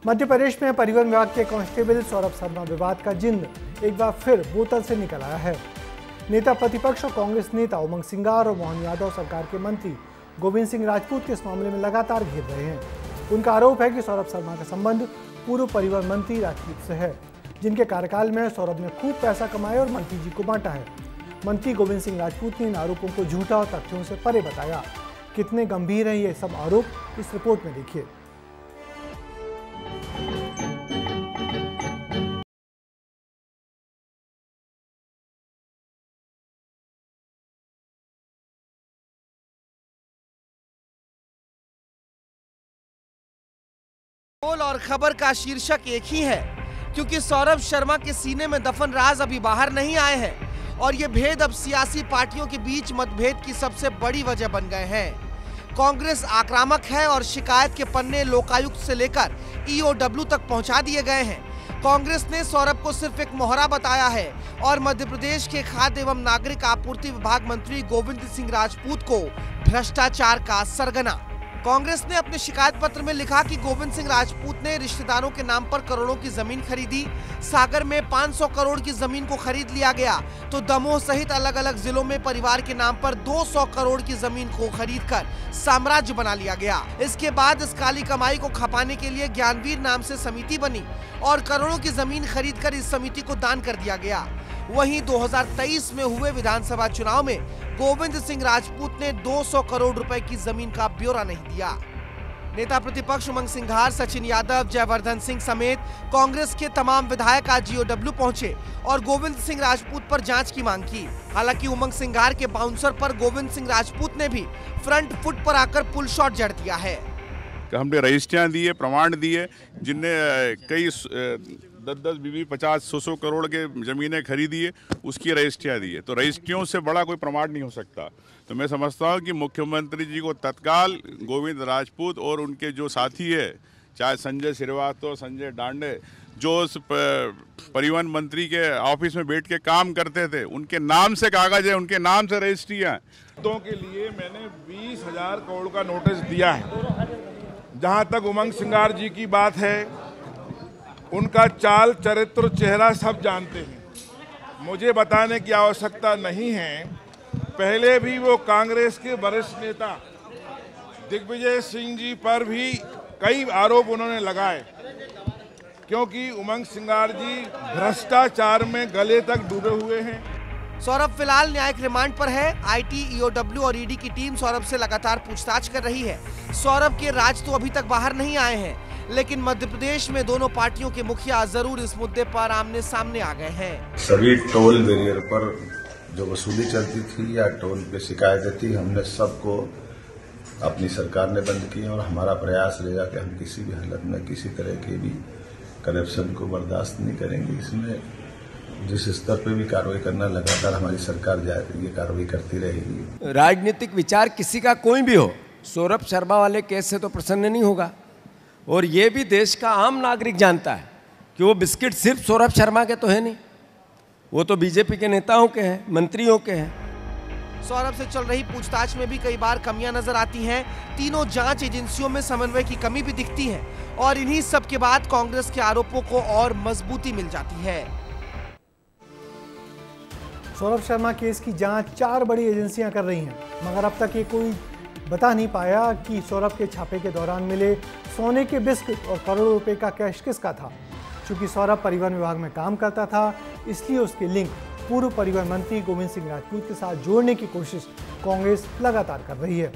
मध्य प्रदेश में परिवहन विभाग के कांस्टेबल सौरभ शर्मा विवाद का जिंद एक बार फिर बोतल से निकल आया है। नेता प्रतिपक्ष और कांग्रेस नेता उमंग सिंघार और मोहन यादव सरकार के मंत्री गोविंद सिंह राजपूत इस मामले में लगातार घेर रहे हैं। उनका आरोप है कि सौरभ शर्मा का संबंध पूर्व परिवहन मंत्री राजपूत से है, जिनके कार्यकाल में सौरभ ने खूब पैसा कमाया और मंत्री जी को बांटा है। मंत्री गोविंद सिंह राजपूत ने इन आरोपों को झूठा और तथ्यों से परे बताया। कितने गंभीर हैं ये सब आरोप, इस रिपोर्ट में देखिए। और खबर का शीर्षक एक ही है, क्योंकि सौरभ शर्मा के सीने में दफन राज अभी बाहर नहीं आए हैं और ये भेद अब सियासी पार्टियों के बीच मतभेद की सबसे बड़ी वजह बन गए हैं। कांग्रेस आक्रामक है और शिकायत के पन्ने लोकायुक्त से लेकर ईओडब्ल्यू तक पहुंचा दिए गए हैं। कांग्रेस ने सौरभ को सिर्फ एक मोहरा बताया है और मध्य प्रदेश के खाद्य एवं नागरिक आपूर्ति विभाग मंत्री गोविंद सिंह राजपूत को भ्रष्टाचार का सरगना। कांग्रेस ने अपने शिकायत पत्र में लिखा कि गोविंद सिंह राजपूत ने रिश्तेदारों के नाम पर करोड़ों की जमीन खरीदी। सागर में 500 करोड़ की जमीन को खरीद लिया गया तो दमोह सहित अलग अलग जिलों में परिवार के नाम पर 200 करोड़ की जमीन को खरीदकर साम्राज्य बना लिया गया। इसके बाद इस काली कमाई को खपाने के लिए ज्ञानवीर नाम से समिति बनी और करोड़ों की जमीन खरीदकर इस समिति को दान कर दिया गया। वहीं 2023 में हुए विधानसभा चुनाव में गोविंद सिंह राजपूत ने 200 करोड़ रुपए की जमीन का ब्यौरा नहीं दिया। नेता प्रतिपक्ष उमंग सिंघार, सचिन यादव, जयवर्धन सिंह समेत कांग्रेस के तमाम विधायक आज ईओडब्ल्यू पहुंचे और गोविंद सिंह राजपूत पर जांच की मांग की। हालांकि उमंग सिंघार के बाउंसर पर गोविंद सिंह राजपूत ने भी फ्रंट फुट पर आकर पुल शॉट जड़ दिया है। हमने रजिस्ट्रियाँ दिए, प्रमाण दिए, जिनने कई 10-10, 20, 50, 100 करोड़ के ज़मीनें खरीदी है, उसकी रजिस्ट्रियाँ दी है। तो रजिस्ट्रियों से बड़ा कोई प्रमाण नहीं हो सकता। तो मैं समझता हूँ कि मुख्यमंत्री जी को तत्काल गोविंद राजपूत और उनके जो साथी है, चाहे संजय श्रीवास्तव, संजय डांडे, जो उस परिवहन मंत्री के ऑफिस में बैठ के काम करते थे, उनके नाम से कागज है, उनके नाम से रजिस्ट्रियाँ हैं। तो के लिए मैंने 20,000 करोड़ का नोटिस दिया है। जहाँ तक उमंग सिंघार जी की बात है, उनका चाल, चरित्र, चेहरा सब जानते हैं, मुझे बताने की आवश्यकता नहीं है। पहले भी वो कांग्रेस के वरिष्ठ नेता दिग्विजय सिंह जी पर भी कई आरोप उन्होंने लगाए, क्योंकि उमंग सिंघार जी भ्रष्टाचार में गले तक डूबे हुए हैं। सौरभ फिलहाल न्यायिक रिमांड पर है। आईटी, ईओडब्ल्यू और ईडी की टीम सौरभ से लगातार पूछताछ कर रही है। सौरभ के राज तो अभी तक बाहर नहीं आए हैं, लेकिन मध्य प्रदेश में दोनों पार्टियों के मुखिया जरूर इस मुद्दे पर आमने सामने आ गए हैं। सभी टोल बैरियर पर जो वसूली चलती थी या टोल पे शिकायतें थी, हमने सबको अपनी सरकार ने बंद की और हमारा प्रयास रहेगा कि हम किसी भी हालत में किसी तरह के भी करप्शन को बर्दाश्त नहीं करेंगे। इसमें जिस स्तर पे भी कार्रवाई करना, लगातार हमारी सरकार ये कार्रवाई करती रहेगी। राजनीतिक विचार किसी का कोई भी हो, सौरभ शर्मा वाले केस से तो प्रसन्न नहीं होगा। और ये भी देश का आम नागरिक जानता है कि वो बिस्किट सिर्फ सौरभ शर्मा के तो है नहीं, वो तो बीजेपी के नेताओं के हैं, मंत्रियों के हैं। सौरभ से चल रही पूछताछ में भी कई बार कमियां नजर आती हैं। तीनों जांच एजेंसियों में समन्वय की कमी भी दिखती है और इन्हीं सब के बाद कांग्रेस के आरोपों को और मजबूती मिल जाती है। सौरभ शर्मा केस की जांच 4 बड़ी एजेंसियां कर रही हैं, मगर अब तक ये कोई बता नहीं पाया कि सौरभ के छापे के दौरान मिले सोने के बिस्किट और करोड़ों रुपए का कैश किसका था। चूंकि सौरभ परिवहन विभाग में काम करता था, इसलिए उसके लिंक पूर्व परिवहन मंत्री गोविंद सिंह राजपूत के साथ जोड़ने की कोशिश कांग्रेस लगातार कर रही है।